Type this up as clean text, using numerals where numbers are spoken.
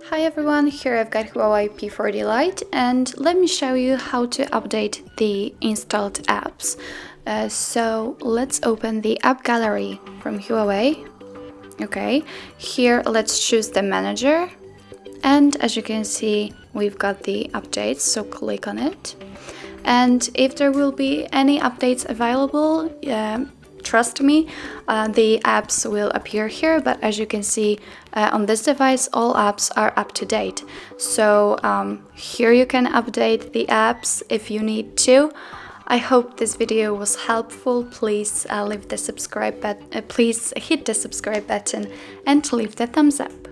Hi everyone, here I've got Huawei P40 Lite and let me show you how to update the installed apps. So let's open the app gallery from Huawei. Okay, here let's choose the manager, and as you can see we've got the updates, so click on it. And if there will be any updates available, trust me, the apps will appear here, but as you can see on this device all apps are up to date. So here you can update the apps if you need to. I hope this video was helpful. Please please hit the subscribe button and leave the thumbs up.